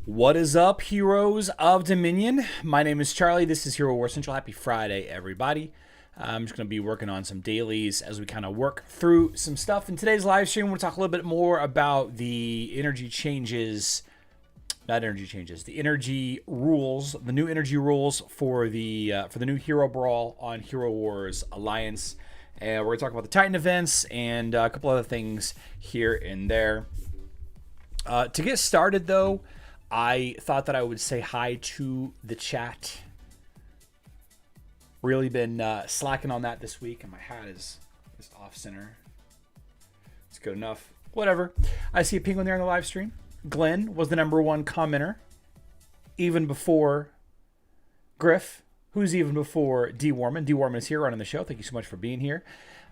What is up, heroes of Dominion? My name is Charlie. This is Hero War Central. Happy Friday, everybody. I'm just going to be working on some dailies as we kind of work through some stuff. In today's live stream, we're going to talk a little bit more about the energy changes, not energy changes, the energy rules, the new energy rules for the new Hero Brawl on Hero Wars Alliance. And we're going to talk about the Titan events and a couple other things here and there. To get started, though, I thought that I would say hi to the chat. Really been slacking on that this week, and my hat is off center. It's good enough. Whatever. I see a penguin there in the live stream. Glenn was the #1 commenter, even before Griff, who's even before D Warman. D Warman is here running the show. Thank you so much for being here.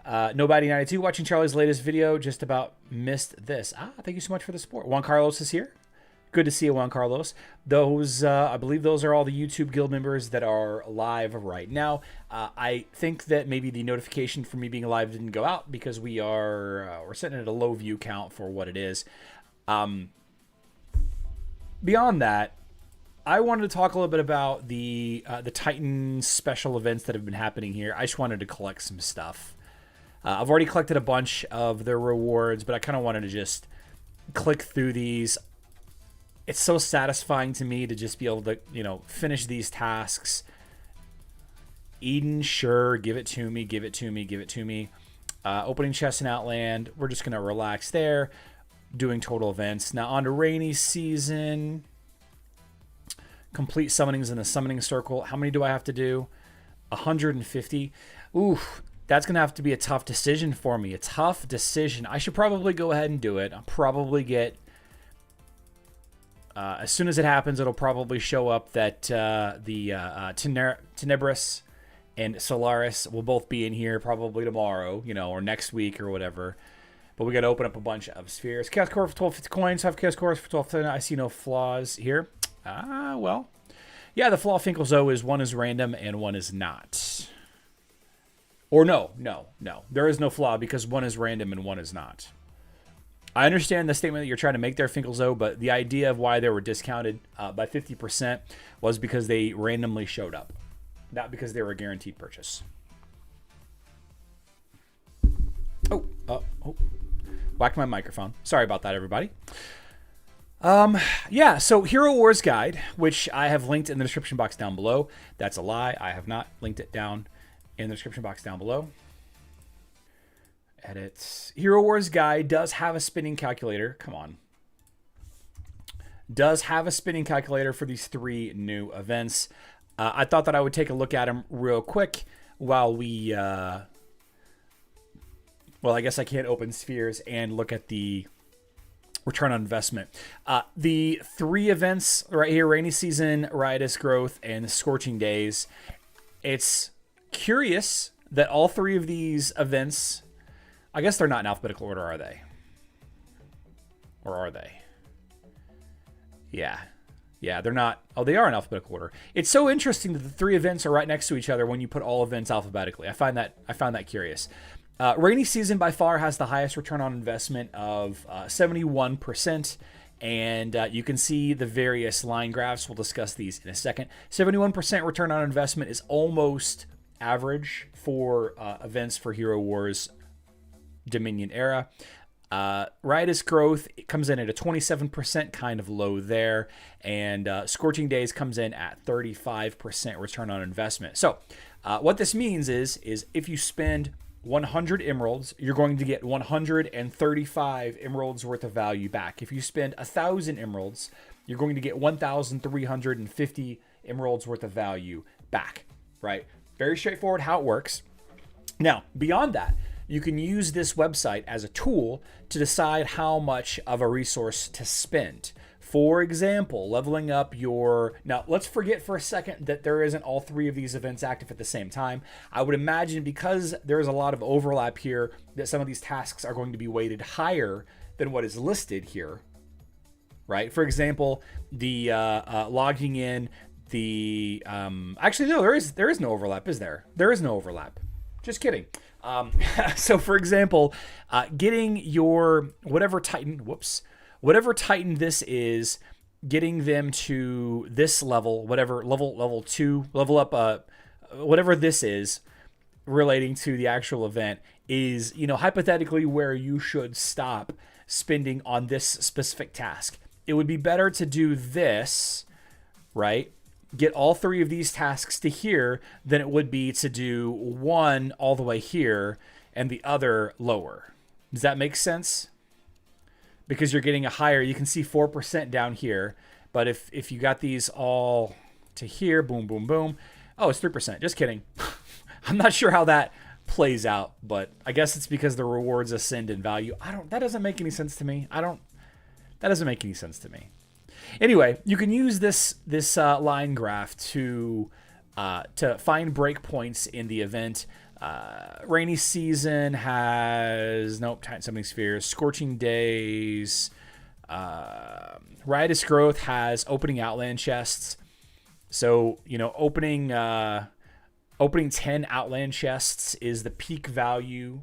Nobody92 watching Charlie's latest video. Just about missed this. Thank you so much for the support. Juan Carlos is here. Good to see you, Juan Carlos. Those, I believe those are all the YouTube Guild members that are live right now. I think that maybe the notification for me being live didn't go out because we're sitting at a low view count for what it is. Beyond that, I wanted to talk a little bit about the Titan special events that have been happening here. I just wanted to collect some stuff. I've already collected a bunch of their rewards, but I kind of wanted to just click through these. It's so satisfying to me to just be able to, finish these tasks. Eden, sure, give it to me, give it to me, give it to me. Opening chest in Outland, we're just going to relax there. Doing total events. Now on to rainy season. Complete summonings in the summoning circle. How many do I have to do? 150. Oof, that's going to have to be a tough decision for me. A tough decision. I should probably go ahead and do it. I'll probably get... as soon as it happens, it'll probably show up that Tenebris and Solaris will both be in here probably tomorrow, or next week or whatever. But we got to open up a bunch of spheres. Chaos Core for 1250 coins. 5 Chaos Cores for 1250. I see no flaws here. Well, yeah, the flaw Finkelzo is one is random and one is not. Or no. There is no flaw because one is random and one is not. I understand the statement that you're trying to make there, Finkelzo, but the idea of why they were discounted by 50% was because they randomly showed up, not because they were a guaranteed purchase. Oh, whacked my microphone. Sorry about that, everybody. Yeah, so Hero Wars Guide, which I have linked in the description box down below. That's a lie. I have not linked it down in the description box down below. Edit. Hero Wars Guide does have a spinning calculator. Come on. Does have a spinning calculator for these 3 new events. I thought that I would take a look at them real quick while we... well, I guess I can't open spheres and look at the return on investment. The 3 events right here, Rainy Season, Riotous Growth, and Scorching Days. It's curious that all 3 of these events... I guess they're not in alphabetical order, are they? Or are they? Yeah, they're not. Oh, they are in alphabetical order. It's so interesting that the 3 events are right next to each other when you put all events alphabetically. I found that curious. Rainy Season by far has the highest return on investment of 71%. And you can see the various line graphs. We'll discuss these in a second. 71% return on investment is almost average for events for Hero Wars Dominion era. Riotous Growth comes in at a 27%, kind of low there, and Scorching Days comes in at 35% return on investment. So what this means is if you spend 100 emeralds, you're going to get 135 emeralds worth of value back. If you spend 1,000 emeralds, you're going to get 1,350 emeralds worth of value back, right? Very straightforward how it works. Now, beyond that, you can use this website as a tool to decide how much of a resource to spend. For example, leveling up your... Now, let's forget for a second that there isn't all 3 of these events active at the same time. I would imagine because there is a lot of overlap here that some of these tasks are going to be weighted higher than what is listed here, right? For example, the logging in, the... actually, no, there is no overlap, is there? There is no overlap. Just kidding. So for example, getting your whatever Titan this is, getting them to this level, whatever level 2, level up, whatever this is relating to the actual event is, hypothetically where you should stop spending on this specific task. It would be better to do this, right? Get all 3 of these tasks to here than it would be to do one all the way here and the other lower. Does that make sense? Because you're getting a higher, you can see 4% down here, but if you got these all to here, boom, boom, boom. Oh, it's 3%. Just kidding. I'm not sure how that plays out, but I guess it's because the rewards ascend in value. That doesn't make any sense to me. That doesn't make any sense to me. Anyway, you can use this line graph to find breakpoints in the event. Rainy Season has Titan Summoning Spheres, Scorching Days. Riotous Growth has opening Outland chests. So, you know, opening 10 Outland chests is the peak value,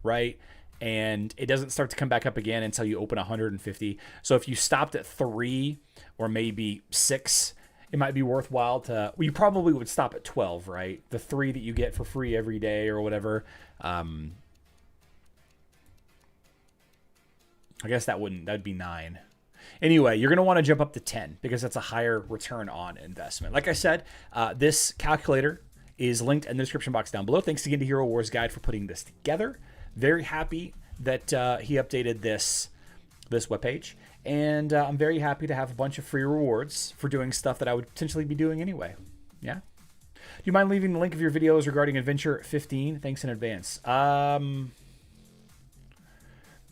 right? And it doesn't start to come back up again until you open 150. So if you stopped at 3 or maybe 6, it might be worthwhile to... Well, you probably would stop at 12, right? The 3 that you get for free every day or whatever. I guess that'd be 9. Anyway, you're going to want to jump up to 10 because that's a higher return on investment. Like I said, this calculator is linked in the description box down below. Thanks again to Hero Wars Guide for putting this together. Very happy that he updated this webpage. And I'm very happy to have a bunch of free rewards for doing stuff that I would potentially be doing anyway. Yeah? Do you mind leaving the link of your videos regarding Adventure 15? Thanks in advance.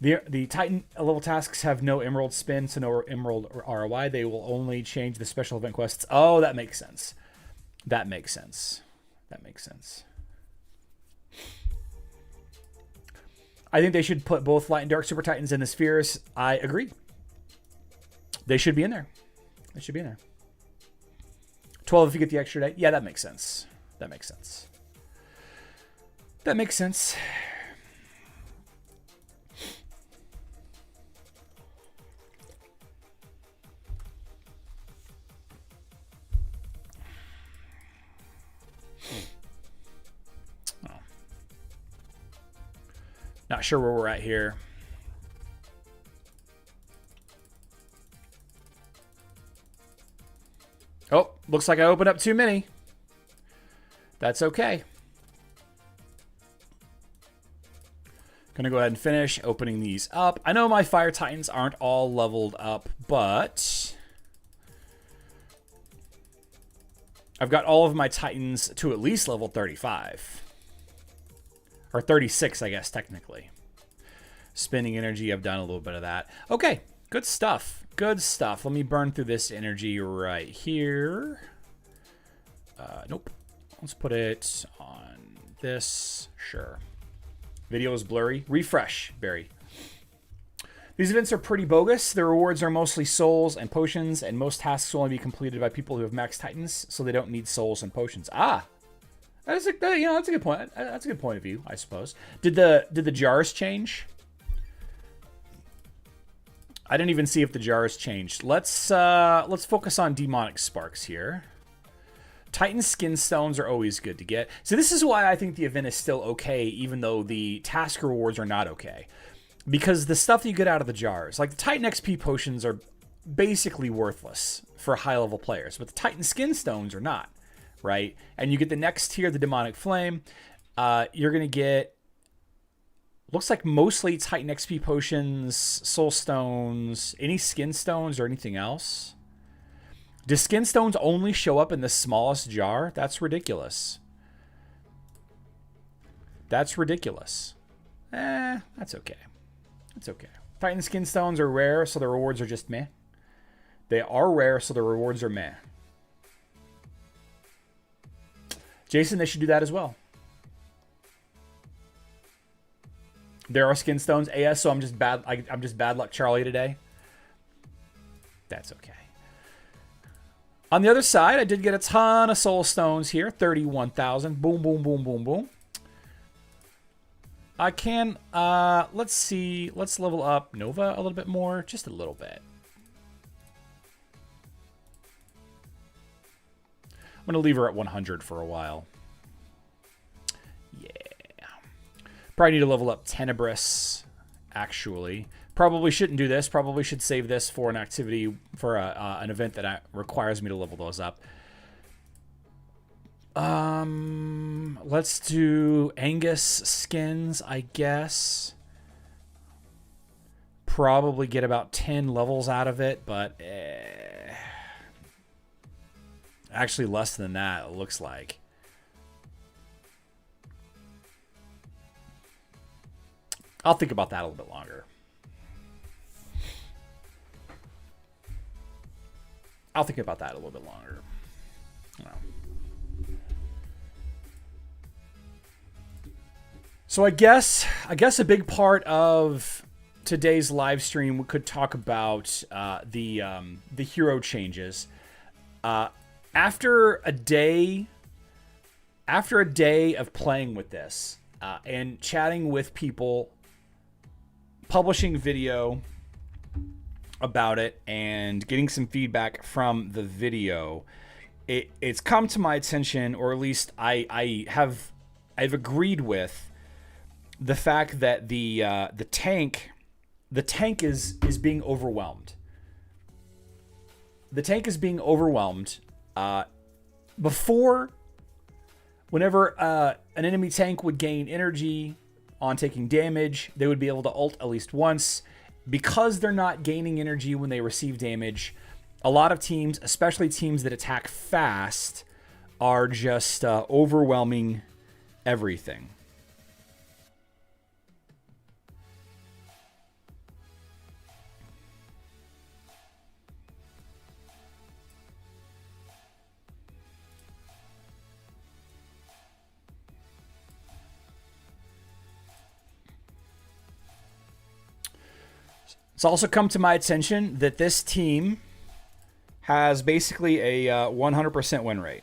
The Titan level tasks have no emerald spin, so no emerald ROI. They will only change the special event quests. Oh, that makes sense. That makes sense. That makes sense. I think they should put both Light and Dark Super Titans in the spheres. I agree. They should be in there. They should be in there. 12 if you get the extra day. Yeah, that makes sense. That makes sense. That makes sense. Not sure where we're at here. Oh, looks like I opened up too many. That's okay. Gonna go ahead and finish opening these up. I know my Fire Titans aren't all leveled up, but I've got all of my Titans to at least level 35. Or 36, I guess, technically. Spending energy, I've done a little bit of that. Okay, good stuff. Good stuff. Let me burn through this energy right here. Nope. Let's put it on this. Sure. Video is blurry. Refresh, Barry. These events are pretty bogus. The rewards are mostly souls and potions, and most tasks will only be completed by people who have max Titans, so they don't need souls and potions. Ah! That's a good point. That's a good point of view, I suppose. Did the jars change? I didn't even see if the jars changed. Let's focus on demonic sparks here. Titan skin stones are always good to get. So this is why I think the event is still okay, even though the task rewards are not okay. Because the stuff that you get out of the jars, like the Titan XP potions, are basically worthless for high-level players, but the Titan skin stones are not. Right? And you get the next tier, the Demonic Flame. You're going to get, looks like mostly Titan XP potions, soul stones, any skin stones or anything else. Do skin stones only show up in the smallest jar? That's ridiculous. That's ridiculous. That's okay. That's okay. Titan skin stones are rare, so the rewards are just meh. They are rare, so the rewards are meh. Jason, they should do that as well. There are skin stones. AS, so I'm just bad luck Charlie today. That's okay. On the other side, I did get a ton of soul stones here. 31,000. Boom, boom, boom, boom, boom. I can, let's see. Let's level up Nova a little bit more. Just a little bit. I'm going to leave her at 100 for a while. Yeah. Probably need to level up Tenebris, actually. Probably shouldn't do this. Probably should save this for an activity, for an event that requires me to level those up. Let's do Angus skins, I guess. Probably get about 10 levels out of it, but... Actually, less than that, it looks like. I'll think about that a little bit longer. I'll think about that a little bit longer. So I guess a big part of today's live stream, we could talk about the hero changes. After a day of playing with this and chatting with people, publishing video about it, and getting some feedback from the video, it's come to my attention, or at least I've agreed with the fact that the tank is being overwhelmed. The tank is being overwhelmed. Before, whenever an enemy tank would gain energy on taking damage, they would be able to ult at least once. Because they're not gaining energy when they receive damage, a lot of teams, especially teams that attack fast, are just overwhelming everything. It's also come to my attention that this team has basically a 100% win rate.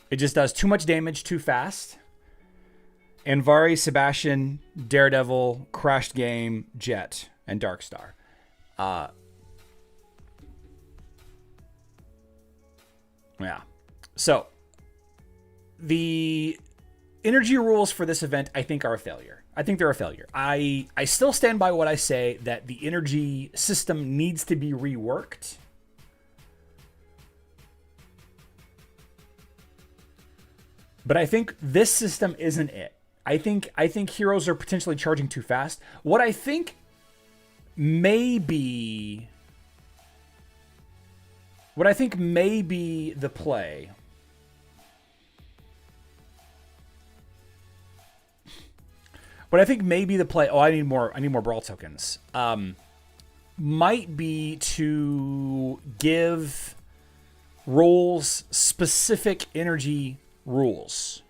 It just does too much damage too fast. Anvari, Sebastian, Daredevil, Crashed Game, Jet, and Darkstar. Yeah. So, the energy rules for this event, I think, are a failure. I think they're a failure. I still stand by what I say, that the energy system needs to be reworked. But I think this system isn't it. I think heroes are potentially charging too fast. What I think may be the play. What I think may be the play. Oh, I need more Brawl tokens. Might be to give roles specific energy rules.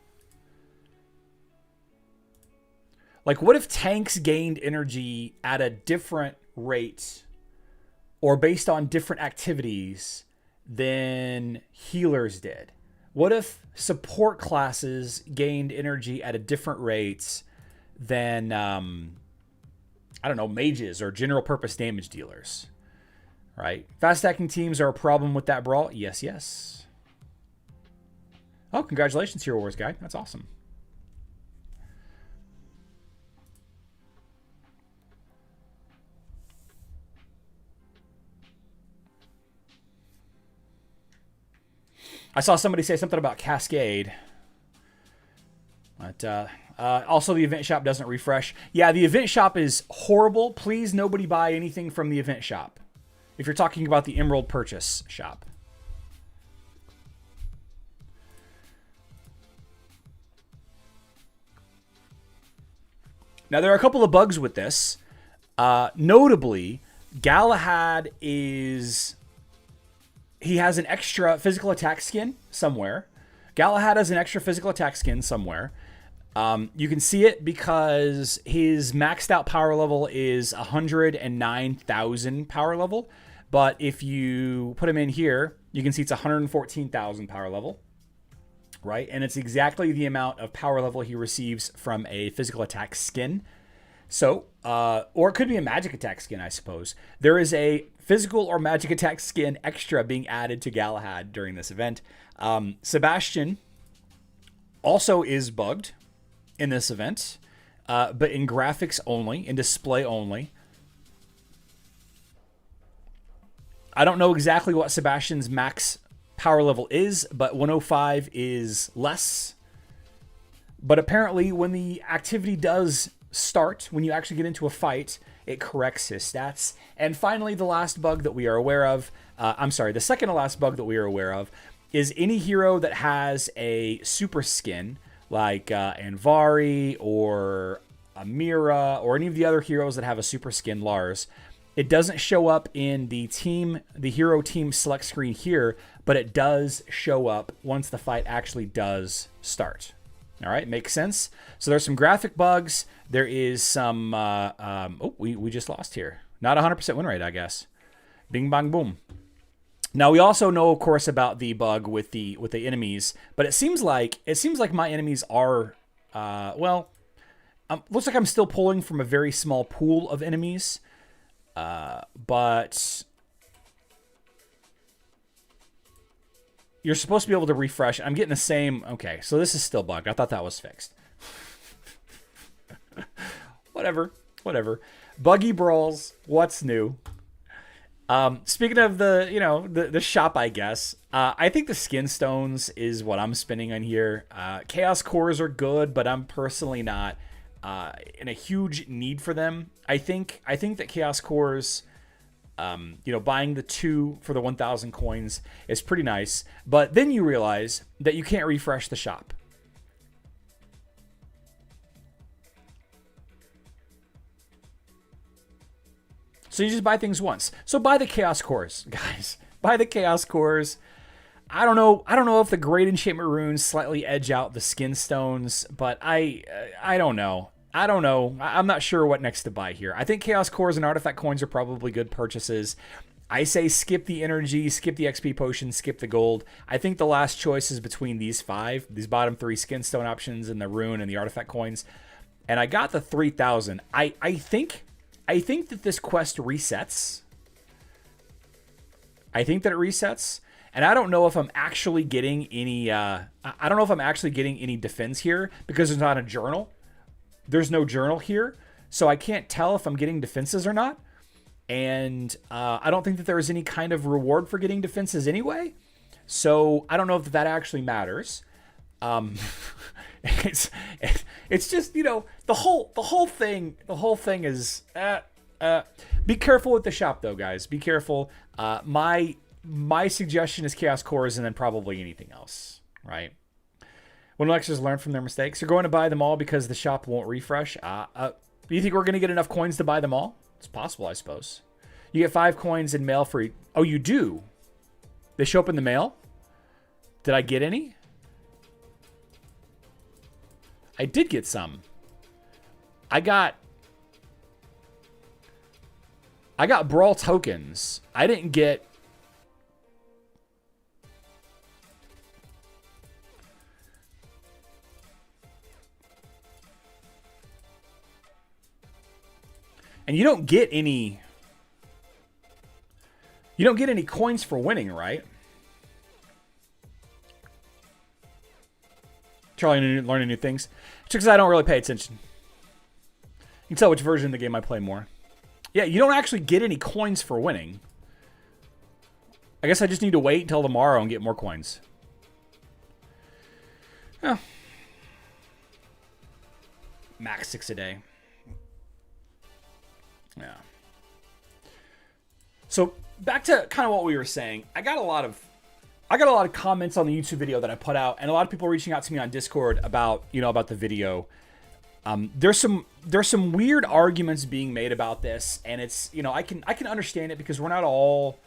Like, what if tanks gained energy at a different rate or based on different activities than healers did? What if support classes gained energy at a different rate than, I don't know, mages or general purpose damage dealers? Right? Fast stacking teams are a problem with that brawl. Yes, yes. Oh, congratulations, Hero Wars guy. That's awesome. I saw somebody say something about Cascade. But also the event shop doesn't refresh. Yeah, the event shop is horrible. Please, nobody buy anything from the event shop. If you're talking about the Emerald Purchase shop. Now, there are a couple of bugs with this. Notably, Galahad is... He has an extra physical attack skin somewhere. Galahad has an extra physical attack skin somewhere. You can see it because his maxed out power level is 109,000 power level. But if you put him in here, you can see it's 114,000 power level. Right? And it's exactly the amount of power level he receives from a physical attack skin. So, or it could be a magic attack skin, I suppose. There is a physical or magic attack skin extra being added to Galahad during this event. Sebastian also is bugged in this event, but in graphics only, in display only. I don't know exactly what Sebastian's max power level is, but 105 is less. But apparently when the activity does start, when you actually get into a fight, it corrects his stats. And finally, the last bug that we are aware of, the second to last bug that we are aware of, is any hero that has a super skin, like Anvari or Amira, or any of the other heroes that have a super skin, Lars, it doesn't show up in the hero team select screen here, but it does show up once the fight actually does start. All right, makes sense. So there's some graphic bugs. There is some. We just lost here. Not 100% win rate, I guess. Bing bang boom. Now we also know, of course, about the bug with the enemies, but it seems like my enemies are looks like I'm still pulling from a very small pool of enemies, but you're supposed to be able to refresh. I'm getting the same. Okay, so this is still bugged. I thought that was fixed. Whatever. Buggy brawls. What's new? Speaking of the shop, I guess, I think the skin stones is what I'm spending on here. Chaos cores are good, but I'm personally not in a huge need for them. I think that chaos cores, buying the 2 for the 1,000 coins is pretty nice, but then you realize that you can't refresh the shop. So you just buy things once. So buy the chaos cores, guys. Buy the chaos cores. I don't know if the great enchantment runes slightly edge out the skin stones, but I don't know. I'm not sure what next to buy here. I think chaos cores and artifact coins are probably good purchases. I say skip the energy, skip the XP potion, skip the gold. I think the last choice is between these 5, these bottom 3 skin stone options and the rune and the artifact coins. And I got the 3,000. I think that this quest resets. I think that it resets, and I don't know if I'm actually getting any. I don't know if I'm actually getting any defense here because there's not a journal. There's no journal here, so I can't tell if I'm getting defenses or not. And I don't think that there is any kind of reward for getting defenses anyway. So I don't know if that actually matters. It's just, the whole thing is be careful with the shop though, guys. Be careful. My suggestion is chaos cores and then probably anything else, right? When lecturers learn from their mistakes, you're going to buy them all because the shop won't refresh. Do you think we're going to get enough coins to buy them all? It's possible, I suppose. You get 5 coins in mail for. Oh, you do? They show up in the mail? Did I get any? I did get some. I got Brawl tokens. I didn't get. And you don't get any. You don't get any coins for winning, right? Charlie learning new things. Just because I don't really pay attention. You can tell which version of the game I play more. Yeah, you don't actually get any coins for winning. I guess I just need to wait until tomorrow and get more coins. Oh. Max 6 a day. Yeah. So back to kind of what we were saying. I got a lot of comments on the YouTube video that I put out, and a lot of people reaching out to me on Discord about the video. There's some weird arguments being made about this, and it's, I can understand it because we're not all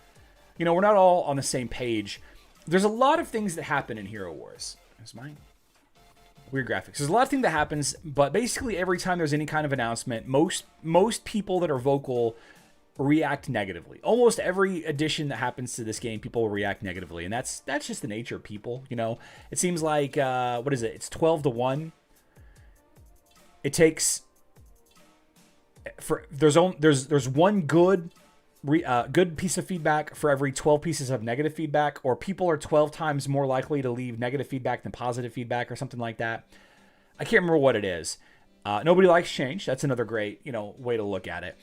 on the same page. There's a lot of things that happen in Hero Wars. There's mine. Weird graphics. There's a lot of things that happens, but basically every time there's any kind of announcement, most people that are vocal react negatively. Almost every addition that happens to this game, people will react negatively, and that's just the nature of people. It seems like what is it? It's 12-1. It takes there's one good piece of feedback for every 12 pieces of negative feedback, or people are 12 times more likely to leave negative feedback than positive feedback, or something like that. I can't remember what it is. Nobody likes change. That's another great way to look at it.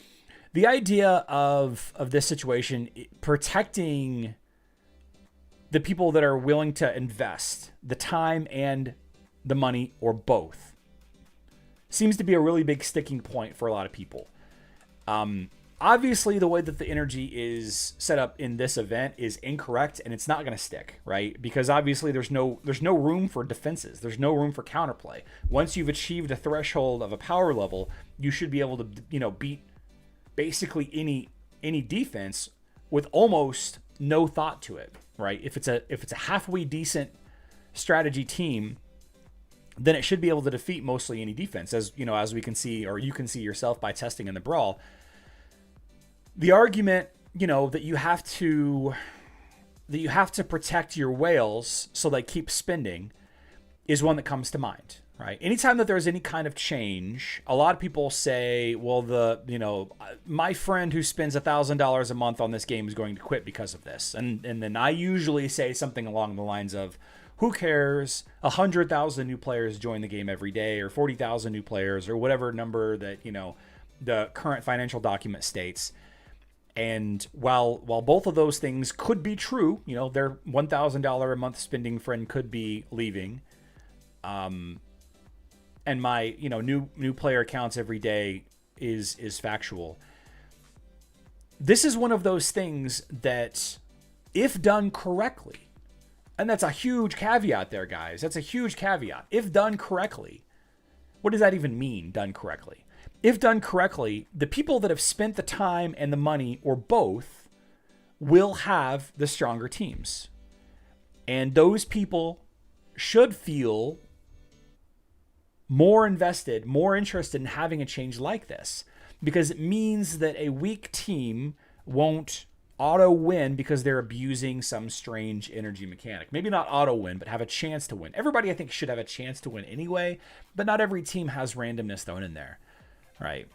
The idea of this situation, protecting the people that are willing to invest the time and the money, or both, seems to be a really big sticking point for a lot of people. Obviously, the way that the energy is set up in this event is incorrect, and it's not going to stick, right? Because obviously there's no room for defenses. There's no room for counterplay. Once you've achieved a threshold of a power level, you should be able to beat basically any defense with almost no thought to it, right? If it's a halfway decent strategy team, then it should be able to defeat mostly any defense, as you know, as we can see, or you can see yourself by testing in the Brawl. The argument, you know, that you have to protect your whales so they keep spending is one that comes to mind, right? Anytime that there's any kind of change, a lot of people say, well, my friend who spends $1,000 a month on this game is going to quit because of this. And then I usually say something along the lines of, who cares? 100,000 new players join the game every day, or 40,000 new players, or whatever number that, you know, the current financial document states. And while both of those things could be true, you know, their $1,000 a month spending friend could be leaving, and my, you know, new player counts every day is factual. This is one of those things that, if done correctly, and that's a huge caveat there, guys. That's a huge caveat. If done correctly, what does that even mean, done correctly? If done correctly, the people that have spent the time and the money, or both, will have the stronger teams. And those people should feel more invested, more interested in having a change like this, because it means that a weak team won't auto win because they're abusing some strange energy mechanic. Maybe not auto win, but have a chance to win. Everybody, I think, should have a chance to win anyway, but not every team has randomness thrown in there. Right.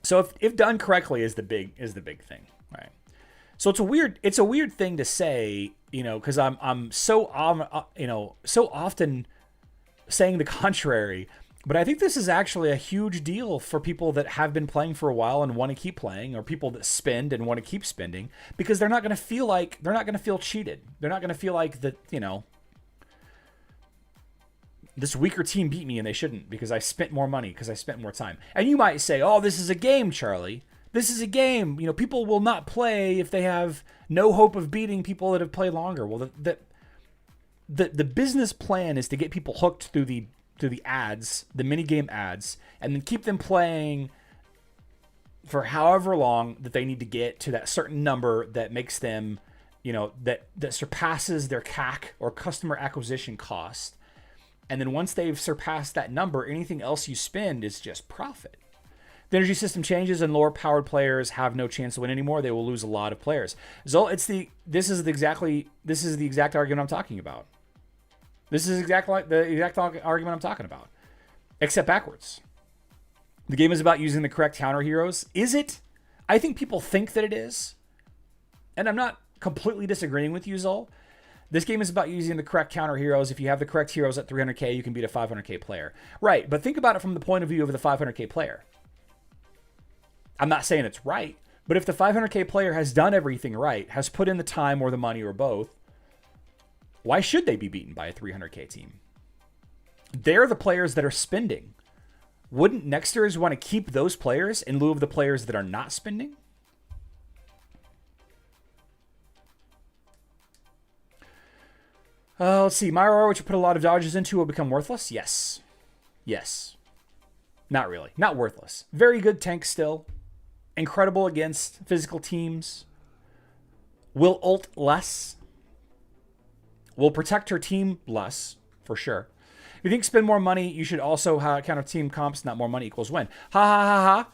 So if done correctly is the big thing, right? So it's a weird thing to say, you know, because I'm so often saying the contrary, but I think this is actually a huge deal for people that have been playing for a while and want to keep playing, or people that spend and want to keep spending, because they're not going to feel cheated. They're not going to feel like that, you know, this weaker team beat me and they shouldn't, because I spent more money, because I spent more time. And you might say, oh, this is a game, Charlie. This is a game. You know, people will not play if they have no hope of beating people that have played longer. Well, the business plan is to get people hooked through the ads, the minigame ads, and then keep them playing for however long that they need to get to that certain number that makes them, you know, that surpasses their CAC, or customer acquisition cost. And then once they've surpassed that number, anything else you spend is just profit. The energy system changes and lower powered players have no chance to win anymore. They will lose a lot of players. So this is the exact argument I'm talking about. This is the exact argument I'm talking about, except backwards. The game is about using the correct counter heroes. Is it? I think people think that it is. And I'm not completely disagreeing with you, Zol. This game is about using the correct counter heroes. If you have the correct heroes at 300k, you can beat a 500k player. Right, but think about it from the point of view of the 500k player. I'm not saying it's right, but if the 500k player has done everything right, has put in the time or the money or both, why should they be beaten by a 300k team? They're the players that are spending. Wouldn't Nexters want to keep those players in lieu of the players that are not spending? Let's see. Myra, which you put a lot of dodges into, will become worthless? Yes. Yes. Not really. Not worthless. Very good tank still. Incredible against physical teams. Will ult less. Will protect her team less, for sure. If you think spend more money, you should also counter team comps, not more money equals win. Ha ha ha ha.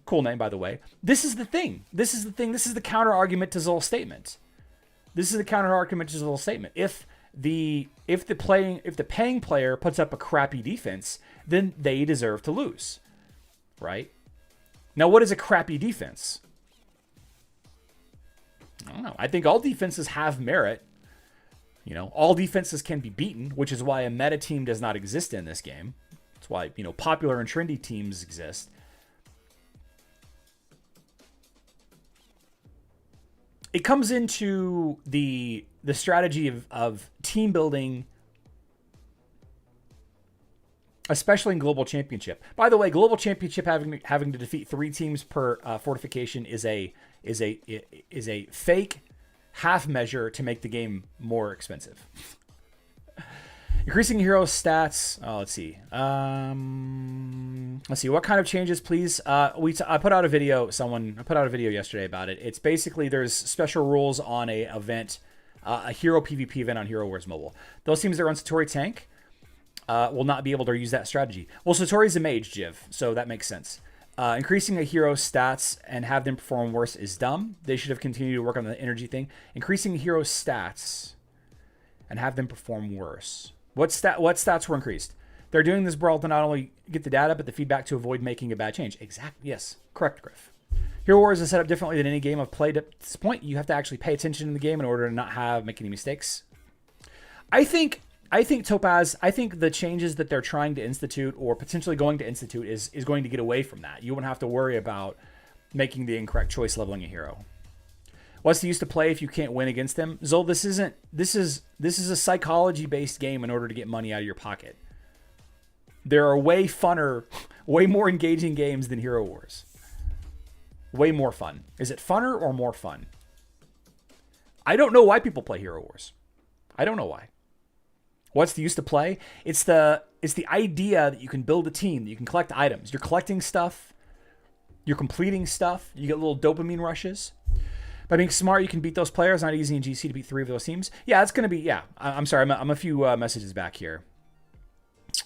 Cool name, by the way. This is the thing. This is the counter argument to Zol's statement. This is the counter argument to Zol's statement. If the paying player puts up a crappy defense, then they deserve to lose, right? Now, what is a crappy defense? I don't know. I think all defenses have merit. You know, all defenses can be beaten, which is why a meta team does not exist in this game. That's why, you know, popular and trendy teams exist. It comes into the strategy of team building, especially in Global Championship. By the way, Global Championship having to defeat 3 teams per fortification is a fake half measure to make the game more expensive. Increasing hero stats. Oh, let's see. Let's see. What kind of changes, please? I put out a video. I put out a video yesterday about it. It's basically there's special rules on a event, a hero PvP event on Hero Wars Mobile. Those teams that run Satori Tank, will not be able to use that strategy. Well, Satori's a mage, Jiv, so that makes sense. Increasing a hero's stats and have them perform worse is dumb. They should have continued to work on the energy thing. Increasing a hero's stats and have them perform worse. What stats were increased? They're doing this brawl to not only get the data, but the feedback to avoid making a bad change. Exactly. Yes. Correct, Griff. Hero Wars is set up differently than any game I've played at this point. You have to actually pay attention to the game in order to not make any mistakes. I think Topaz, I think the changes that they're trying to institute or potentially going to institute is going to get away from that. You won't have to worry about making the incorrect choice leveling a hero. What's the use to play if you can't win against them? Zol, this is a psychology-based game in order to get money out of your pocket. There are way funner, way more engaging games than Hero Wars. Way more fun. Is it funner or more fun? I don't know why people play Hero Wars. I don't know why. What's the use to play? It's the idea that you can build a team, that you can collect items. You're collecting stuff. You're completing stuff. You get little dopamine rushes. By being smart, you can beat those players. Not easy in GC to beat 3 of those teams. Yeah, it's going to be, yeah. I'm sorry. I'm a few messages back here.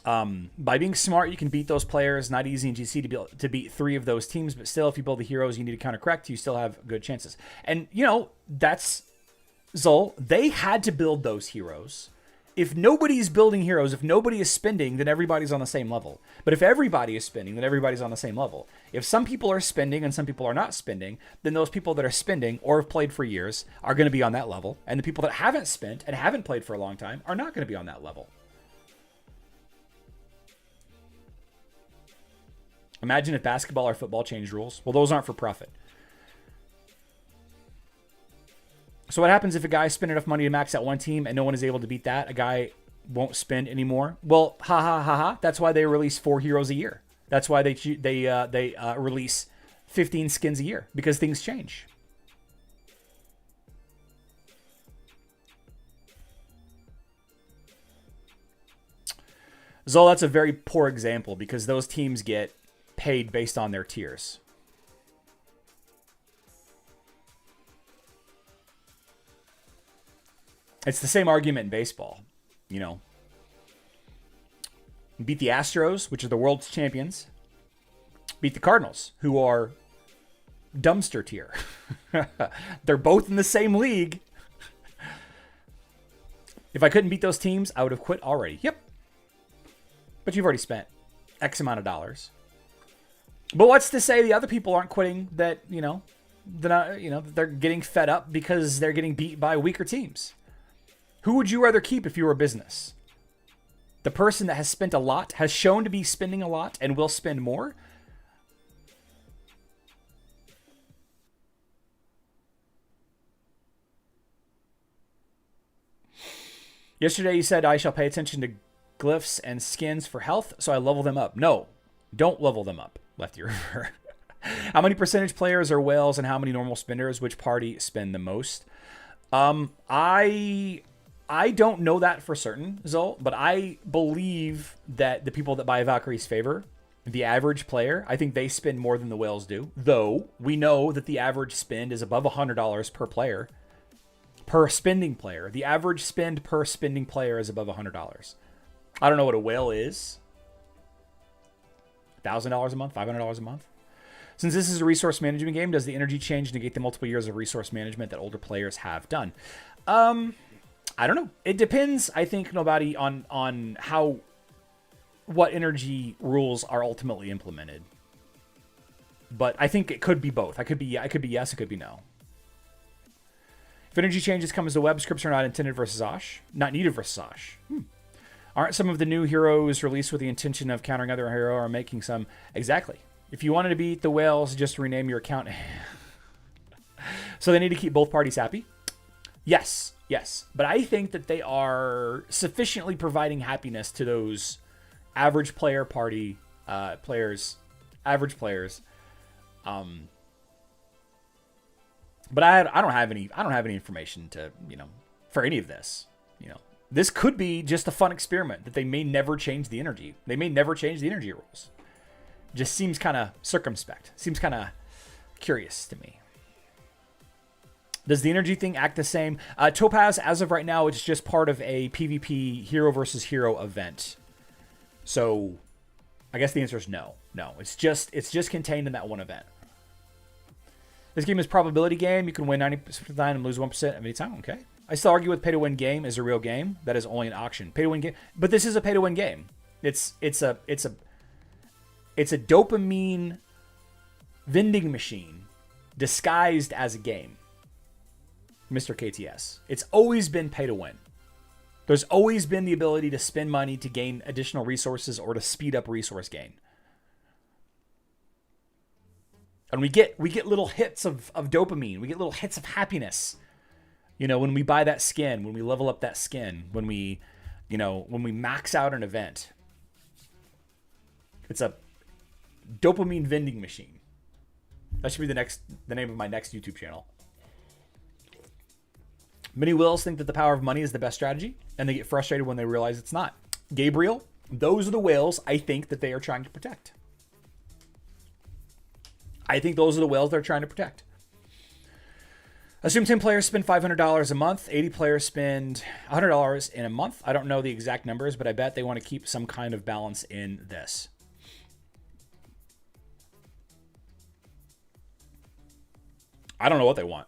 By being smart, you can beat those players. Not easy in GC to beat 3 of those teams, but still, if you build the heroes you need to counter correct, you still have good chances. And, you know, that's Zol. They had to build those heroes. If nobody's building heroes, if nobody is spending, then everybody's on the same level. But if everybody is spending, then everybody's on the same level. If some people are spending and some people are not spending, then those people that are spending or have played for years are going to be on that level. And the people that haven't spent and haven't played for a long time are not going to be on that level. Imagine if basketball or football changed rules. Well, those aren't for profit. So what happens if a guy spends enough money to max out one team and no one is able to beat that? A guy won't spend anymore. Well, ha ha ha ha. That's why they release 4 heroes a year. That's why they release 15 skins a year, because things change. Zol, that's a very poor example because those teams get paid based on their tiers. It's the same argument in baseball, you know. Beat the Astros, which are the world's champions. Beat the Cardinals, who are dumpster tier. They're both in the same league. If I couldn't beat those teams, I would have quit already. Yep. But you've already spent X amount of dollars. But what's to say the other people aren't quitting, that, you know, they're getting fed up because they're getting beat by weaker teams? Who would you rather keep if you were a business? The person that has spent a lot, has shown to be spending a lot, and will spend more? Yesterday you said I shall pay attention to glyphs and skins for health, so I level them up. No, don't level them up, Lefty River. How many percentage players are whales and how many normal spenders? Which party spend the most? I don't know that for certain, Zol, but I believe that the people that buy Valkyries favor the average player. I think they spend more than the whales do, though we know that the average spend is above $100 per player, per spending player. The average spend per spending player is above $100. I don't know what a whale is. $1,000 a month, $500 a month. Since this is a resource management game, does the energy change negate the multiple years of resource management that older players have done? I don't know. It depends, I think, nobody, on how, what energy rules are ultimately implemented. But I think it could be both. It could be yes, it could be no. If energy changes come as the web, scripts are not intended versus Osh. Not needed versus Osh. Aren't some of the new heroes released with the intention of countering other hero or making some? Exactly. If you wanted to beat the whales, just rename your account. So they need to keep both parties happy? Yes. Yes. But I think that they are sufficiently providing happiness to those average player party players, average players. But I don't have any information to, for any of this, This could be just a fun experiment that they may never change the energy. They may never change the energy rules. Just seems kind of circumspect. Seems kind of curious to me. Does the energy thing act the same? Topaz, as of right now, it's just part of a PvP hero versus hero event. So I guess the answer is no. No, it's just contained in that one event. This game is probability game. You can win 90% of the time and lose 1% of any time. Okay. I still argue with pay to win game is a real game. That is only an auction. Pay to win game, but this is a pay to win game. It's a dopamine vending machine disguised as a game. Mr. KTS. It's always been pay to win. There's always been the ability to spend money to gain additional resources or to speed up resource gain. And we get little hits of dopamine. We get little hits of happiness. You know, when we buy that skin, when we level up that skin, when we max out an event. It's a dopamine vending machine. That should be the name of my next YouTube channel. Many whales think that the power of money is the best strategy, and they get frustrated when they realize it's not. Gabriel, those are the whales I think that they are trying to protect. I think those are the whales they're trying to protect. Assume 10 players spend $500 a month. 80 players spend $100 in a month. I don't know the exact numbers, but I bet they want to keep some kind of balance in this. I don't know what they want,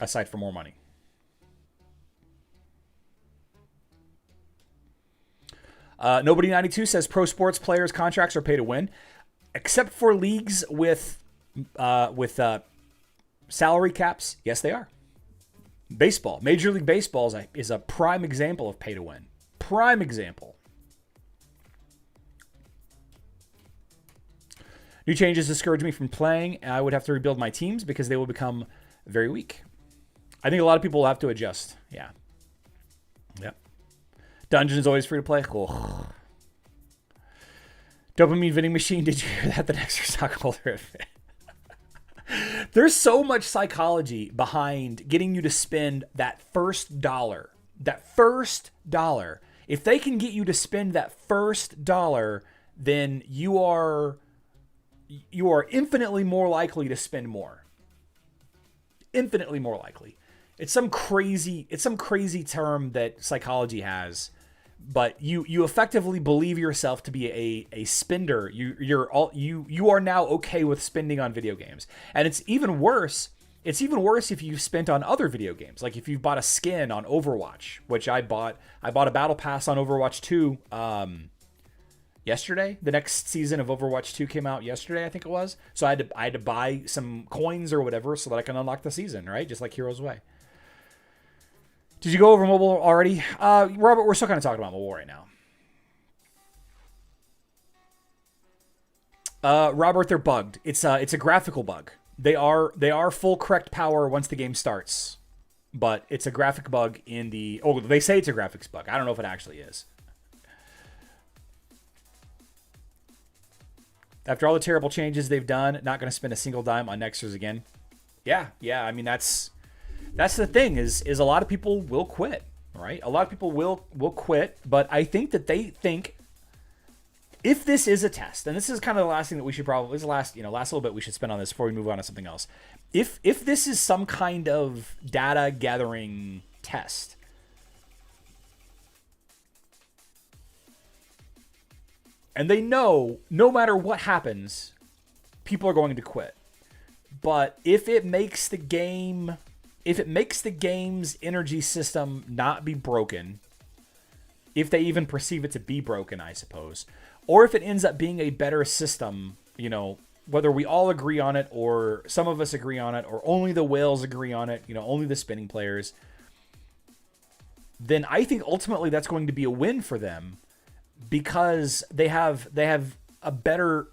aside from more money. Nobody 92 says pro sports players' contracts are pay to win, except for leagues with salary caps. Yes, they are. Baseball, Major League Baseball is a prime example of pay to win. Prime example. New changes discourage me from playing. I would have to rebuild my teams because they will become very weak. I think a lot of people will have to adjust. Yeah. Yep. Dungeon is always free to play. Cool. Dopamine vending machine. Did you hear that? The next stockholder. There's so much psychology behind getting you to spend that first dollar. That first dollar. If they can get you to spend that first dollar, then you are infinitely more likely to spend more. Infinitely more likely. It's some crazy term that psychology has, but you effectively believe yourself to be a spender. You are now okay with spending on video games. And it's even worse. It's even worse if you've spent on other video games. Like if you've bought a skin on Overwatch, which I bought a battle pass on Overwatch 2 yesterday. The next season of Overwatch 2 came out yesterday, I think it was. So I had to buy some coins or whatever so that I can unlock the season, right? Just like Heroes Way. Did you go over mobile already? Robert, we're still kind of talking about mobile right now. Robert, they're bugged. It's a graphical bug. They are full correct power once the game starts, but it's a graphic bug in the. Oh, they say it's a graphics bug. I don't know if it actually is. After all the terrible changes they've done, not going to spend a single dime on Nexters again. Yeah. I mean that's the thing is a lot of people will quit, right? A lot of people will quit, but I think that they think if this is a test, and this is kind of the last thing that we should probably, this is the last little bit we should spend on this before we move on to something else. If this is some kind of data gathering test, and they know no matter what happens, people are going to quit. But if it makes the game's energy system not be broken, if they even perceive it to be broken, I suppose, or if it ends up being a better system, whether we all agree on it or some of us agree on it or only the whales agree on it, only the spinning players, then I think ultimately that's going to be a win for them because they have a better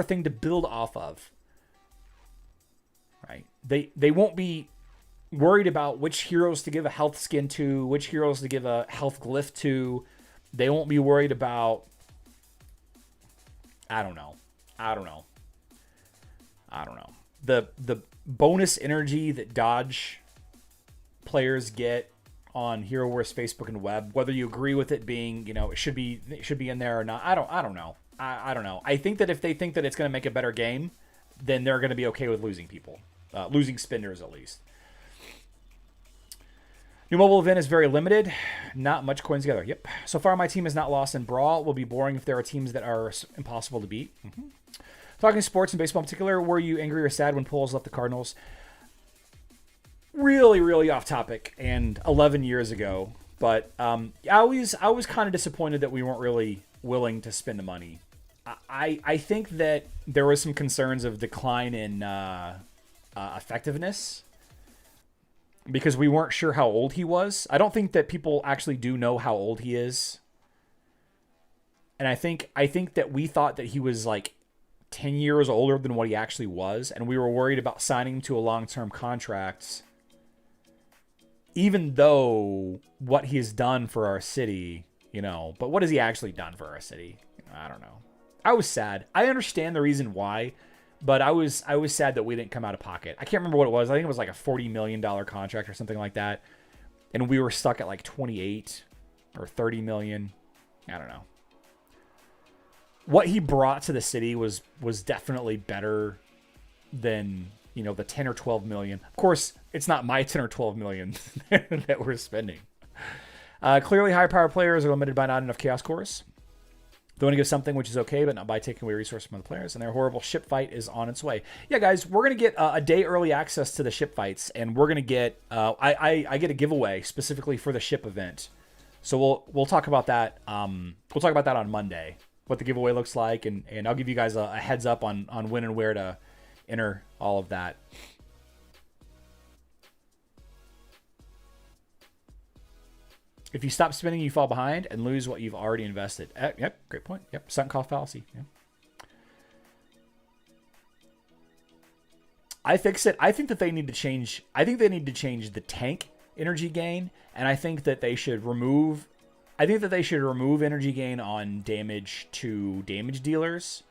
thing to build off of. Right? They won't be worried about which heroes to give a health skin to, which heroes to give a health glyph to. They won't be worried about, I don't know. The bonus energy that Dodge players get on Hero Wars Facebook and web, whether you agree with it being, it should be in there or not. I don't know. I don't know. I think that if they think that it's going to make a better game, then they're going to be okay with losing people, losing spinners at least. New mobile event is very limited. Not much coins together. Yep. So far, my team has not lost in Brawl. It will be boring if there are teams that are impossible to beat. Talking sports and baseball in particular, were you angry or sad when Pujols left the Cardinals? Really, really off topic and 11 years ago. But I was kind of disappointed that we weren't really willing to spend the money. I think that there was some concerns of decline in effectiveness because we weren't sure how old he was. I don't think that people actually do know how old he is. And I think that we thought that he was like 10 years older than what he actually was, and we were worried about signing him to a long-term contract, even though what he's done for our city, but what has he actually done for our city? I don't know. I was sad. I understand the reason why, but I was sad that we didn't come out of pocket. I can't remember what it was. I think it was like a $40 million contract or something like that, and we were stuck at like 28 or 30 million. I don't know. What he brought to the city was definitely better than, the 10 or 12 million. Of course, it's not my 10 or 12 million that we're spending. Clearly, higher power players are limited by not enough chaos cores. They want to give something which is okay, but not by taking away resources from other players. And their horrible ship fight is on its way. Yeah, guys, we're going to get a day early access to the ship fights, and we're going to get I get a giveaway specifically for the ship event. So we'll talk about that. We'll talk about that on Monday, what the giveaway looks like, and I'll give you guys a heads up on when and where to enter all of that. If you stop spending, you fall behind and lose what you've already invested. Yep, great point. Yep, sunk cost fallacy. Yep. I fix it. I think that they need to change. I think they need to change the tank energy gain, and I think that they should remove. I think that they should remove energy gain on damage to damage dealers,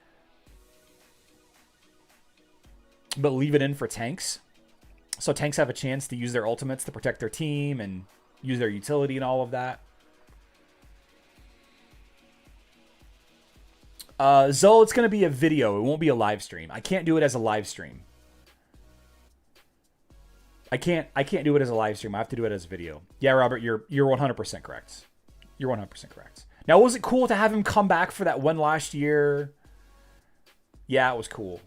but leave it in for tanks. So tanks have a chance to use their ultimates to protect their team and use their utility and all of that. Zol, it's going to be a video. It won't be a live stream. I can't do it as a live stream. I can't do it as a live stream. I have to do it as a video. Yeah, Robert, you're 100% correct. You're 100% correct. Now, was it cool to have him come back for that one last year? Yeah, it was cool.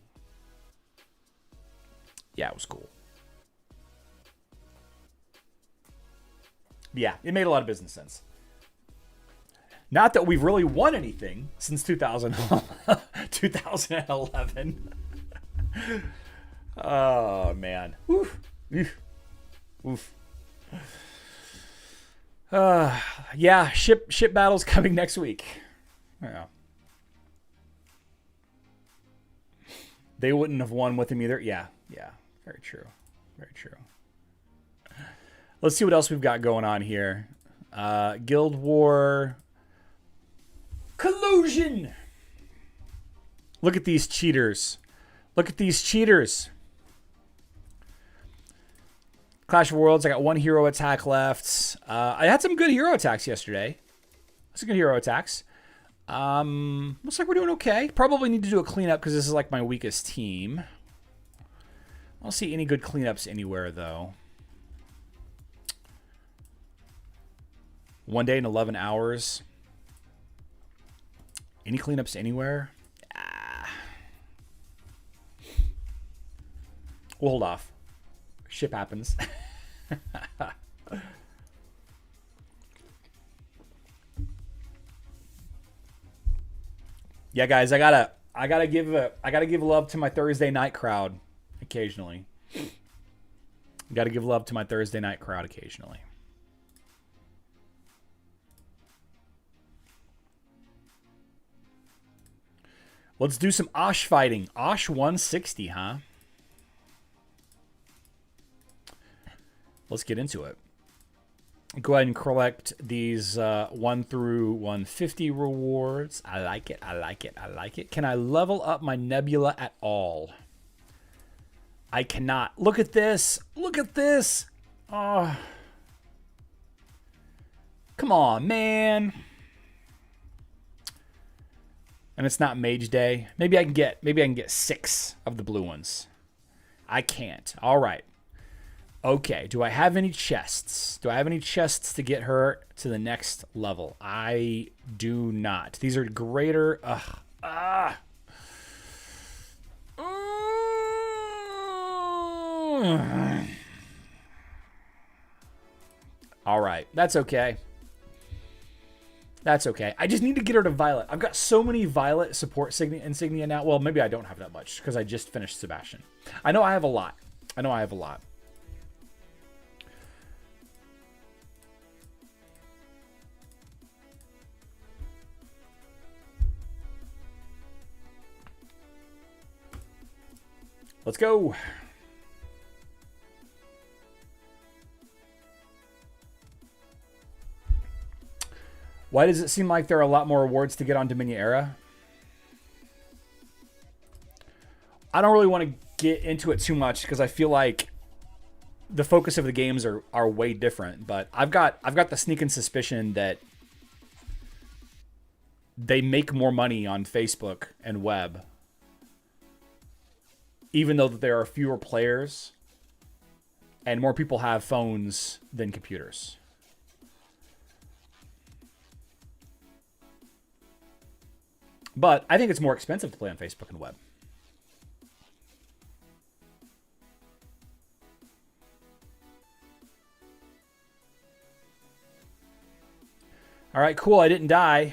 Yeah, it was cool. Yeah, it made a lot of business sense. Not that we've really won anything since 2011. Oh, man. Oof. Oof. Oof. Yeah, ship battles coming next week. Yeah. They wouldn't have won with him either. Yeah, very true. Very true. Let's see what else we've got going on here. Guild War. Collusion! Look at these cheaters. Look at these cheaters. Clash of Worlds, I got one hero attack left. I had some good hero attacks yesterday. Some good hero attacks. Looks like we're doing okay. Probably need to do a cleanup because this is like my weakest team. I don't see any good cleanups anywhere, though. 1 day and 11 hours. Any cleanups anywhere? We'll hold off. Ship happens. Yeah, guys, I gotta give love to my Thursday night crowd occasionally. Gotta give love to my Thursday night crowd occasionally. Let's do some Osh fighting. Osh 160, huh? Let's get into it. Go ahead and collect these 1 through 150 rewards. I like it. I like it. I like it. Can I level up my Nebula at all? I cannot. Look at this. Look at this. Oh. Come on, man. And it's not Mage Day. Maybe I can get 6 of the blue ones. I can't. All right. Okay, do I have any chests? Do I have any chests to get her to the next level? I do not. These are greater... All right, that's okay. That's okay. I just need to get her to Violet. I've got so many Violet support insignia now. Well, maybe I don't have that much because I just finished Sebastian. I know I have a lot. I know I have a lot. Let's go. Why does it seem like there are a lot more rewards to get on Dominion Era? I don't really want to get into it too much because I feel like the focus of the games are way different. But I've got the sneaking suspicion that they make more money on Facebook and web, even though there are fewer players and more people have phones than computers. But I think it's more expensive to play on Facebook and web. All right, cool. I didn't die.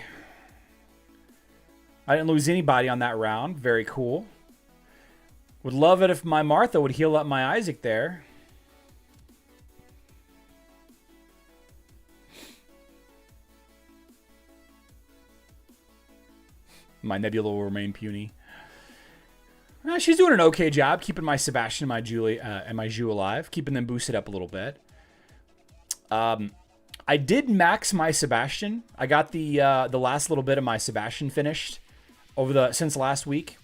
I didn't lose anybody on that round. Very cool. Would love it if my Martha would heal up my Isaac there. My Nebula will remain puny. She's doing an okay job keeping my Sebastian and my Julie and my Ju alive, keeping them boosted up a little bit. I did max my Sebastian. I got the last little bit of my Sebastian finished since last week,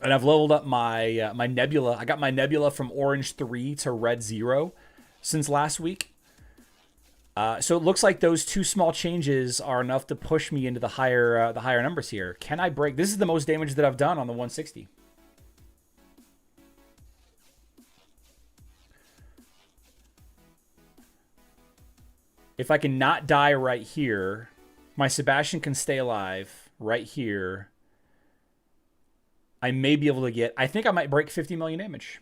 and I've leveled up my my Nebula. I got my Nebula from Orange 3 to Red 0 since last week. So it looks like those two small changes are enough to push me into the higher numbers here. Can I break? This is the most damage that I've done on the 160. If I can not die right here, my Sebastian can stay alive right here. I may be able to get... I think I might break 50 million damage.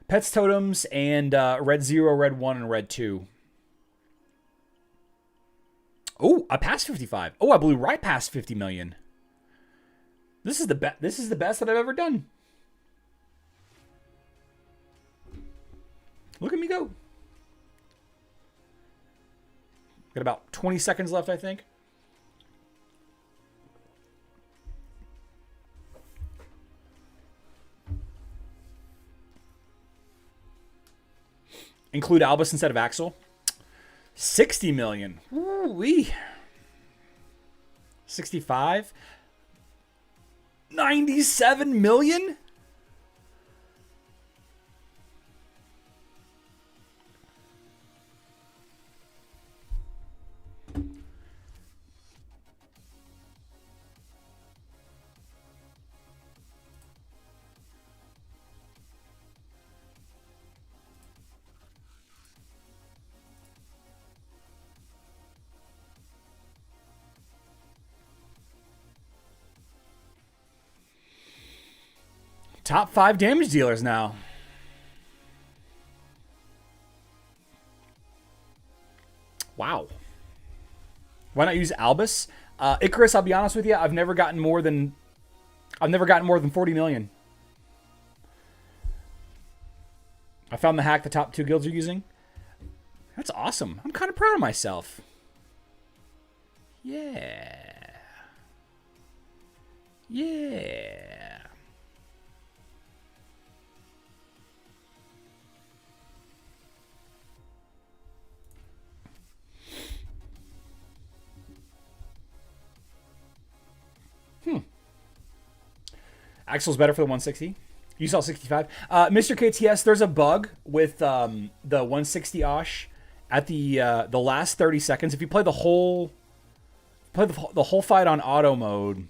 Pets, totems, and Red 0, Red 1, and Red 2. Oh, I passed 55. Oh, I blew right past 50 million. This is the best. This is the best that I've ever done. Look at me go. Got about 20 seconds left, I think. Include Albus instead of Axel. 60 million. Ooh-wee. 65. 97 million? Top 5 damage dealers now. Wow. Why not use Albus? Icarus, I'll be honest with you, I've never gotten more than 40 million. I found the hack the top 2 guilds are using. That's awesome. I'm kind of proud of myself. Yeah. Yeah. Axel's better for the 160. You saw 65. Mr. KTS, there's a bug with the 160 Osh at the last 30 seconds. If you play the whole fight on auto mode,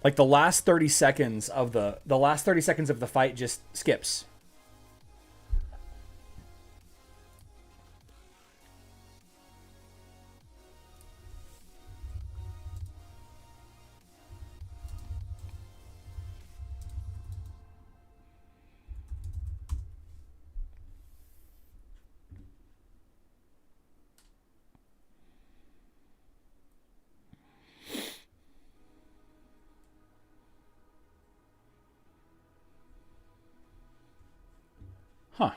Like the last 30 seconds of the last 30 seconds of the fight just skips. Huh.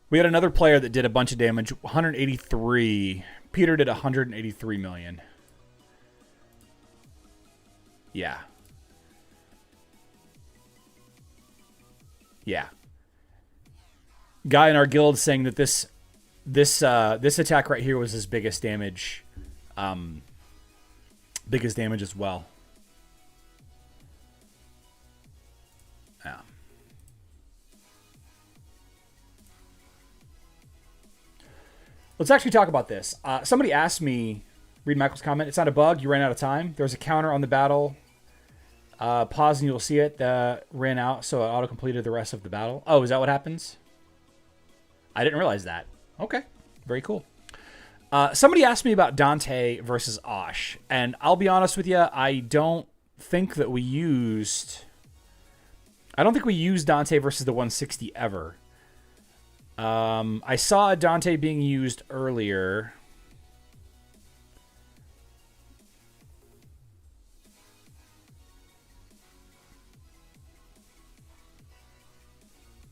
We had another player that did a bunch of damage, 183. Peter did 183 million. Yeah. Yeah. Guy in our guild saying that this attack right here was his biggest damage. Biggest damage as well. Yeah. Let's actually talk about this. Somebody asked me, read Michael's comment, it's not a bug, you ran out of time. There's a counter on the battle. Pause and you'll see it. Ran out, so it auto-completed the rest of the battle. Oh, is that what happens? I didn't realize that. Okay, very cool. Somebody asked me about Dante versus Osh, and I'll be honest with you, I don't think we used Dante versus the 160 ever. I saw a Dante being used earlier.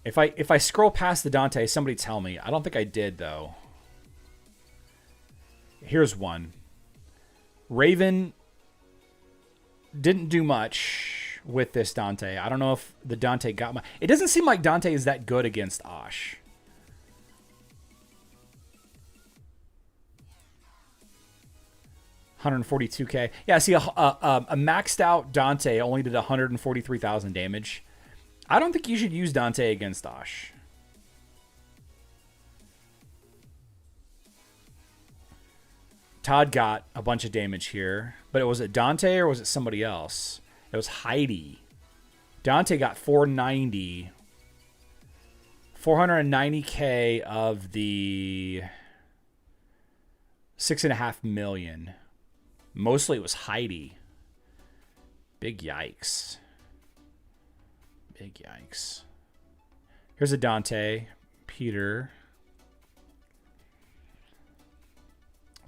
If I scroll past the Dante, somebody tell me. I don't think I did, though. Here's one. Raven didn't do much with this Dante. I don't know if the Dante got my... It doesn't seem like Dante is that good against Osh. $142K. Yeah, see, a maxed out Dante only did 143,000 damage. I don't think you should use Dante against Osh. Todd got a bunch of damage here, but was it Dante or was it somebody else? It was Heidi. Dante got 490. 490K of the 6.5 million. Mostly it was Heidi. Big yikes. Big yikes. Here's a Dante. Peter.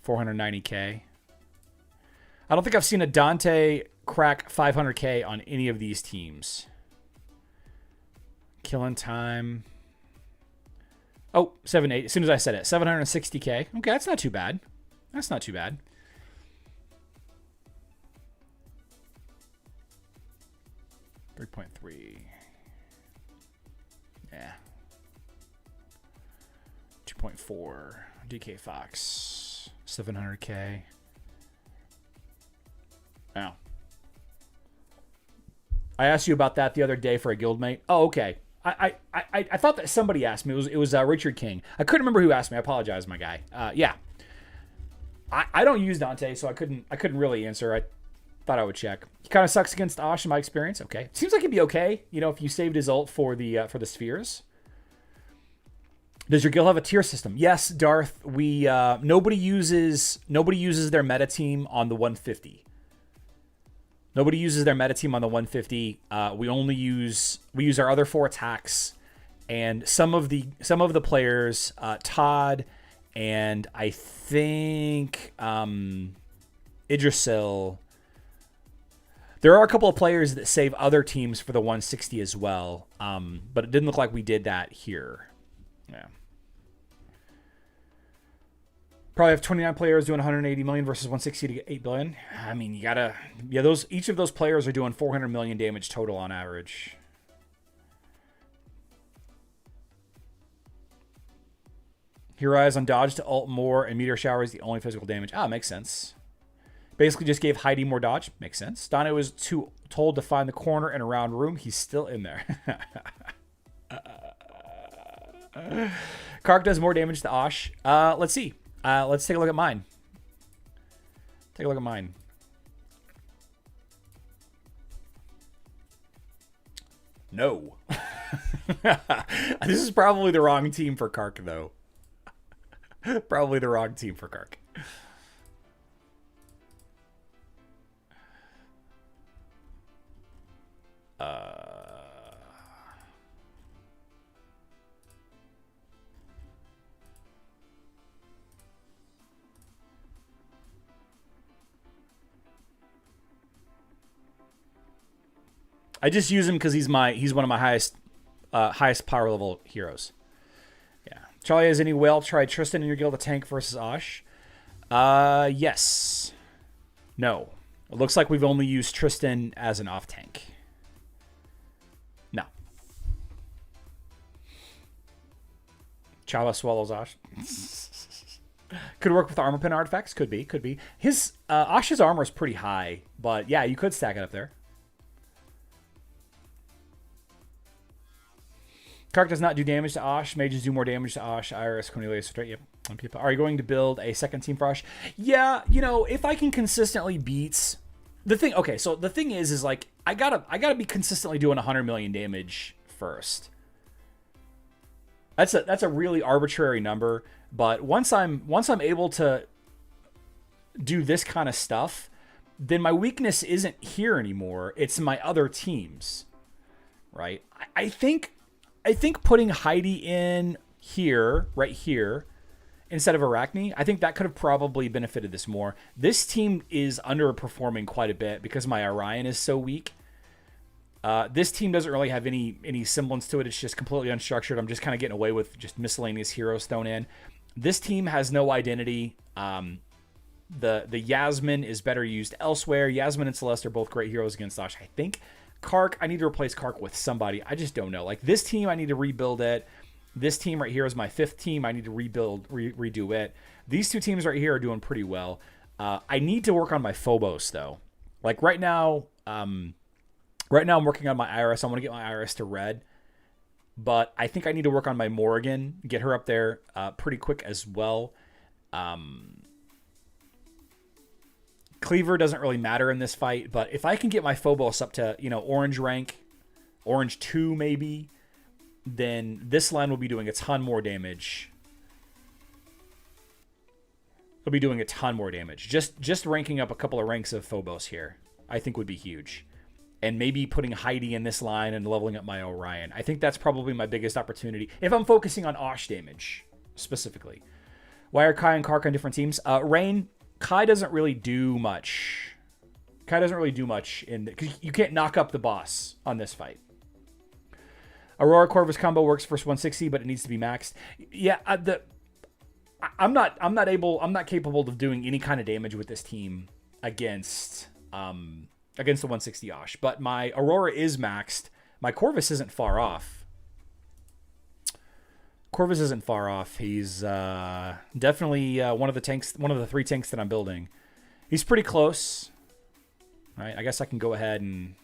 490K. I don't think I've seen a Dante crack 500K on any of these teams. Killing time. Oh, 780. As soon as I said it. 760K. Okay, that's not too bad. That's not too bad. $3.3. Yeah. 2.4. DK Fox. 700K. Wow. I asked you about that the other day for a guildmate. Oh, okay. I thought that somebody asked me. It was Richard King. I couldn't remember who asked me. I apologize, my guy. Yeah. I don't use Dante, so I couldn't really answer. I thought I would check. He kind of sucks against Osh in my experience. Okay. Seems like he'd be okay, you know, if you saved his ult for the spheres. Does your guild have a tier system? Yes, Darth. We nobody uses their meta team on the 150. Nobody uses their meta team on the 150. We use our other 4 attacks, and some of the players, Todd, and I think Idrisil. There are a couple of players that save other teams for the 160 as well, but it didn't look like we did that here. Yeah. Probably have 29 players doing 180 million versus 160 to get 8 billion. I mean, you gotta, yeah, each of those players are doing 400 million damage total on average. He relies on dodge to ult more, and meteor shower is the only physical damage. Ah, makes sense. Basically just gave Heidi more dodge. Makes sense. Dante was told to find the corner in a round room. He's still in there. Kark does more damage to Osh. Let's see. Let's take a look at mine. Take a look at mine. No. This is probably the wrong team for Kark, though. Probably the wrong team for Kark. I just use him because he's one of my highest power level heroes. Yeah. Charlie, has any whale tried Tristan in your guild to tank versus Osh? Yes. No. It looks like we've only used Tristan as an off tank. No. Chala swallows Osh. Could work with armor pin artifacts. Could be. Could be. His Osh's armor is pretty high, but yeah, you could stack it up there. Kark does not do damage to Osh. Mages do more damage to Osh. Iris, Cornelius, yep. Are you going to build a second team for Osh? Yeah, you know, if I can consistently beat the thing. Okay, so the thing is like I gotta be consistently doing 100 million damage first. That's a really arbitrary number, but once I'm able to do this kind of stuff, then my weakness isn't here anymore. It's my other teams, right? I think putting Heidi in here, right here, instead of Arachne, I think that could have probably benefited this more. This team is underperforming quite a bit because my Orion is so weak. This team doesn't really have any semblance to it. It's just completely unstructured. I'm just kind of getting away with just miscellaneous heroes thrown in. This team has no identity. The Yasmin is better used elsewhere. Yasmin and Celeste are both great heroes against Osh. I think Kark, I need to replace Kark with somebody. I just don't know. Like this team, I need to rebuild it. This team right here is my 5th team. I need to redo it. These two teams right here are doing pretty well. I need to work on my Phobos though. Like right now I'm working on my Iris. I want to get my Iris to red, but I think I need to work on my Morrigan, get her up there pretty quick as well. Cleaver doesn't really matter in this fight, but if I can get my Phobos up to, you know, orange rank, orange 2 maybe, then this line will be doing a ton more damage. It'll be doing a ton more damage. Just ranking up a couple of ranks of Phobos here, I think would be huge. And maybe putting Heidi in this line and leveling up my Orion. I think that's probably my biggest opportunity if I'm focusing on Osh damage specifically. Why are Kai and Kark on different teams? Rain, Kai doesn't really do much. Kai doesn't really do much because you can't knock up the boss on this fight. Aurora Corvus combo works for 160, but it needs to be maxed. Yeah, I'm not capable of doing any kind of damage with this team against the 160 Osh. But my Aurora is maxed. My Corvus isn't far off. Corvus isn't far off. He's definitely one of the 3 tanks that I'm building. He's pretty close. All right, I guess I can go ahead and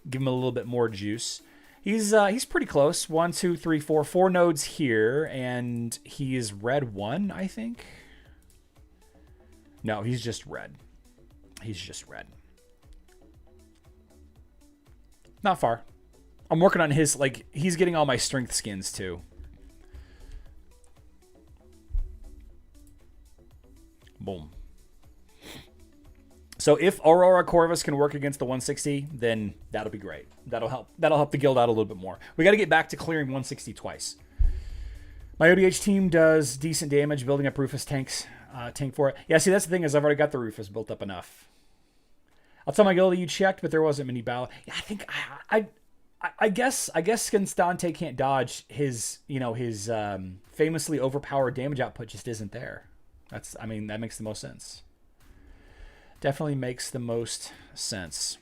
give him a little bit more juice. He's pretty close. 1, 2, 3, 4. 4 nodes here, and he is red 1, I think. No, he's just red. He's just red. Not far. I'm working on his, like, he's getting all my strength skins too. Boom. So if Aurora Corvus can work against the 160, then that'll be great. That'll help the guild out a little bit more. We got to get back to clearing 160 twice. My ODH team does decent damage, building up Rufus tank for it. Yeah, see, that's the thing is I've already got the Rufus built up enough. I'll tell my guild that you checked, but there wasn't many battle. Yeah, I think I guess since Dante can't dodge, his famously overpowered damage output just isn't there. That makes the most sense. Definitely makes the most sense.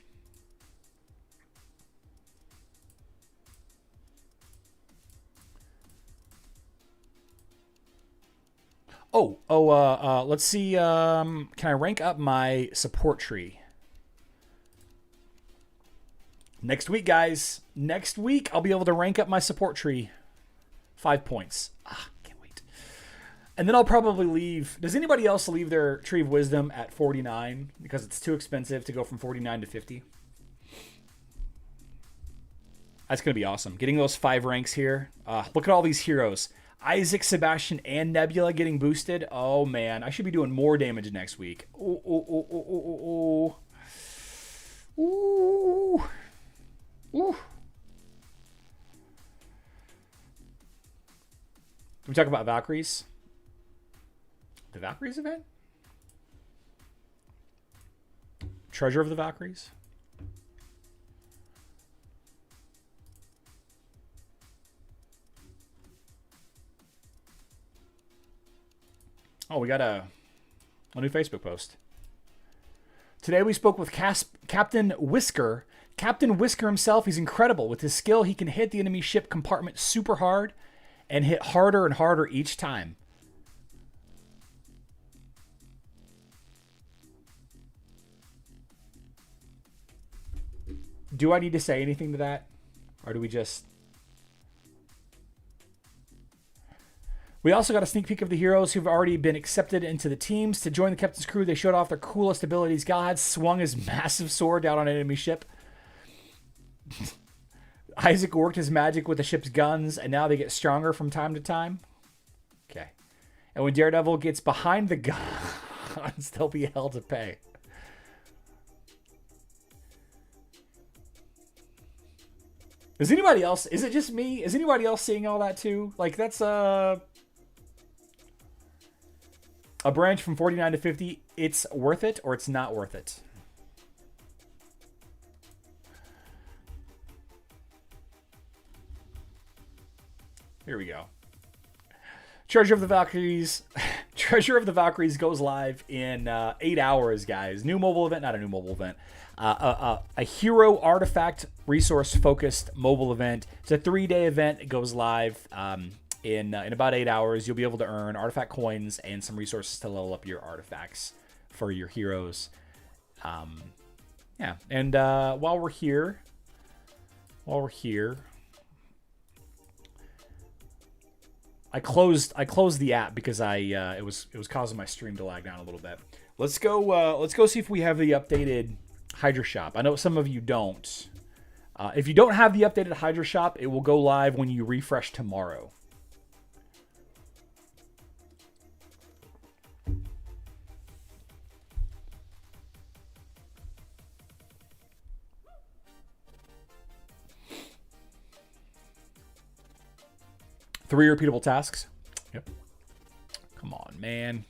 Let's see. Can I rank up my support tree? Next week, guys. Next week, I'll be able to rank up my support tree. 5 points. Can't wait. And then I'll probably leave. Does anybody else leave their Tree of Wisdom at 49 because it's too expensive to go from 49 to 50? That's going to be awesome. Getting those 5 ranks here. Look at all these heroes. Isaac, Sebastian, and Nebula getting boosted. Oh, man. I should be doing more damage next week. Ooh, ooh, ooh, ooh, ooh, ooh. Ooh. Ooh. Can we talk about Valkyries? The Valkyries event? Treasure of the Valkyries? Oh, we got a new Facebook post. Today we spoke with Captain Whisker. Captain Whisker himself, he's incredible. With his skill, he can hit the enemy ship compartment super hard and hit harder and harder each time. Do I need to say anything to that? Or do we just... We also got a sneak peek of the heroes who've already been accepted into the teams. To join the captain's crew, they showed off their coolest abilities. God swung his massive sword down on an enemy ship. Isaac worked his magic with the ship's guns, and now they get stronger from time to time. Okay. And when Daredevil gets behind the guns, they'll be hell to pay. Is anybody else? Is it just me? Is anybody else seeing all that too? Like, that's a branch from 49 to 50. It's worth it or it's not worth it. Here we go. Treasure of the Valkyries. Treasure of the Valkyries goes live in 8 hours, guys. New mobile event, not a new mobile event. A hero artifact resource focused mobile event. It's a 3-day event. It goes live in about 8 hours. You'll be able to earn artifact coins and some resources to level up your artifacts for your heroes. Yeah, and while we're here, I closed the app because it was causing my stream to lag down a little bit. Let's go see if we have the updated Hydra Shop. I know some of you don't. If you don't have the updated Hydra Shop, it will go live when you refresh tomorrow. Three repeatable tasks. Yep. Come on, man.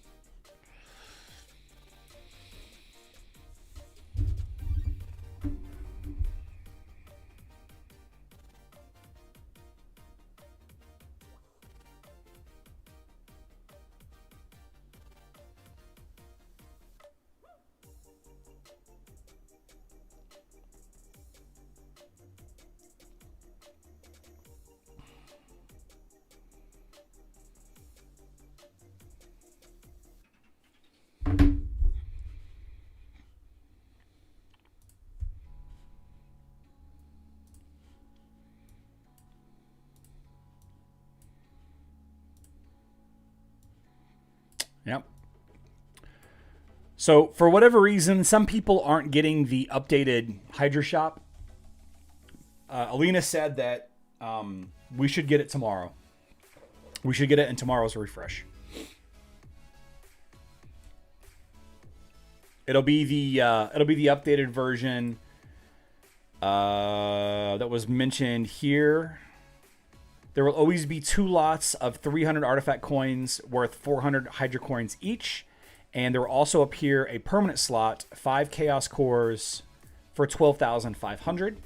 Yep. So for whatever reason, some people aren't getting the updated Hydra Shop. Alina said that we should get it tomorrow. We should get it in tomorrow's refresh. It'll be the updated version that was mentioned here. There will always be 2 lots of 300 artifact coins worth 400 Hydra coins each. And there will also appear a permanent slot, 5 Chaos Cores for 12,500.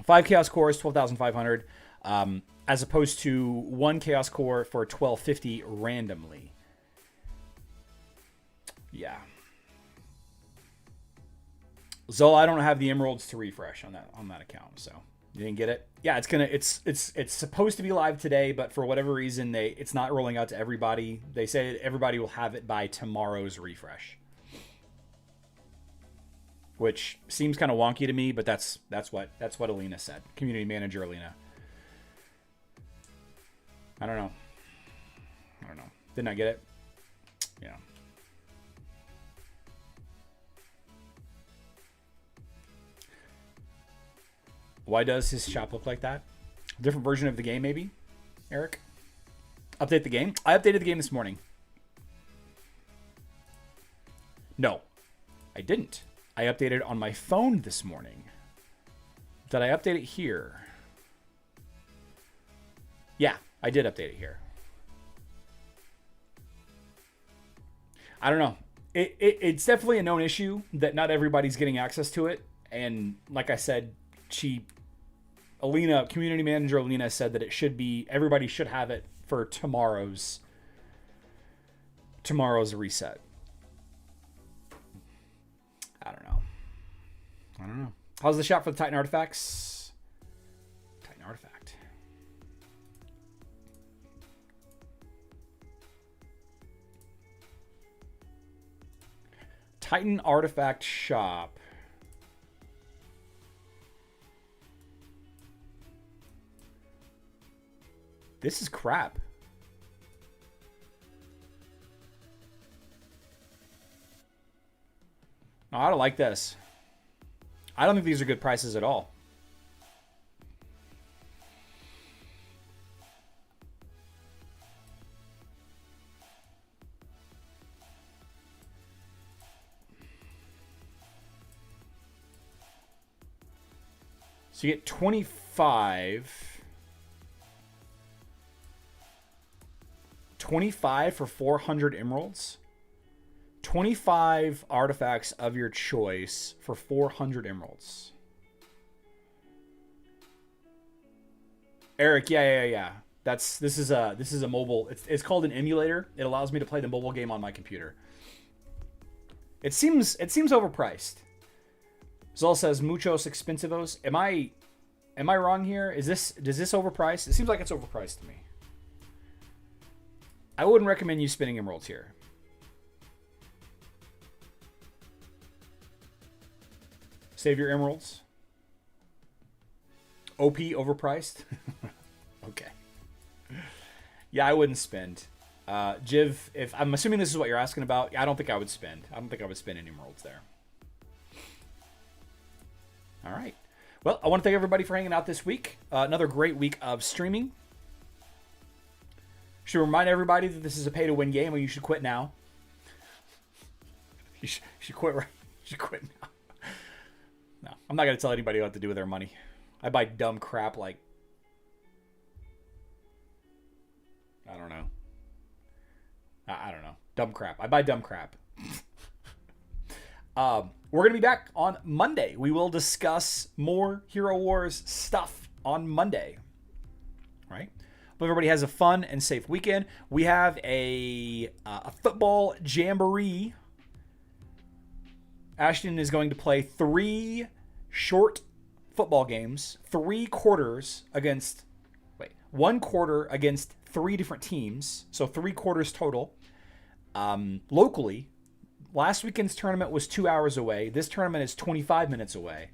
5 Chaos Cores, 12,500, as opposed to 1 Chaos Core for 1,250 randomly. Yeah. Zola, I don't have the emeralds to refresh on that account, so you didn't get it. Yeah, it's supposed to be live today, but for whatever reason it's not rolling out to everybody. They say everybody will have it by tomorrow's refresh, which seems kind of wonky to me, but that's what Alina said. Community manager Alina. I don't know. don't know. Did not get it. Yeah. Why does his shop look like that? Different version of the game, maybe, Eric? Update the game? I updated the game this morning. No, I didn't. I updated on my phone this morning. Did I update it here? Yeah, I did update it here. I don't know. It's definitely a known issue that not everybody's getting access to it. And like I said, community manager Alina said that it should be, everybody should have it for tomorrow's reset. I don't know. How's the shop for the Titan artifacts? Titan artifact. Titan artifact shop. This is crap. No, I don't like this. I don't think these are good prices at all. So you get 25 for 400 emeralds. 25 artifacts of your choice for 400 emeralds. Eric, yeah. This is a mobile. It's called an emulator. It allows me to play the mobile game on my computer. It seems overpriced. Zol says muchos expensivos. Am I wrong here? Does this overpriced? It seems like it's overpriced to me. I wouldn't recommend you spending emeralds here. Save your emeralds. OP overpriced. Okay. Yeah, I wouldn't spend. Jiv, if I'm assuming this is what you're asking about, I don't think I would spend. I don't think I would spend any emeralds there. All right. Well, I want to thank everybody for hanging out this week. Another great week of streaming. Should remind everybody that this is a pay-to-win game, and you should quit now. You should quit. You should quit now. No, I'm not going to tell anybody what to do with their money. I buy dumb crap like... I don't know. Dumb crap. I buy dumb crap. We're going to be back on Monday. We will discuss more Hero Wars stuff on Monday. Right? Hope everybody has a fun and safe weekend. We have a football jamboree. Ashton is going to play 3 short football games, 3 quarters against, 1 quarter against 3 different teams, so 3 quarters total. Locally, last weekend's tournament was 2 hours away. This tournament is 25 minutes away.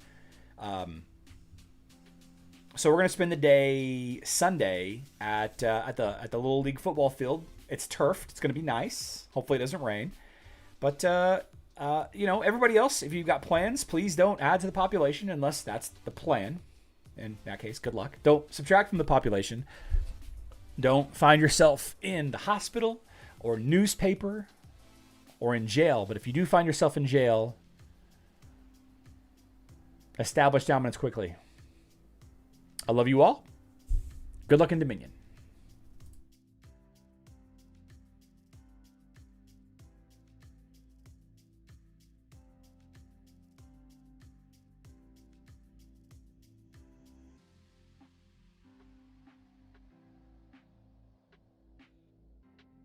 So we're going to spend the day Sunday at the Little League football field. It's turfed. It's going to be nice. Hopefully it doesn't rain. But everybody else, if you've got plans, please don't add to the population unless that's the plan. In that case, good luck. Don't subtract from the population. Don't find yourself in the hospital or newspaper or in jail. But if you do find yourself in jail, establish dominance quickly. I love you all. Good luck in Dominion.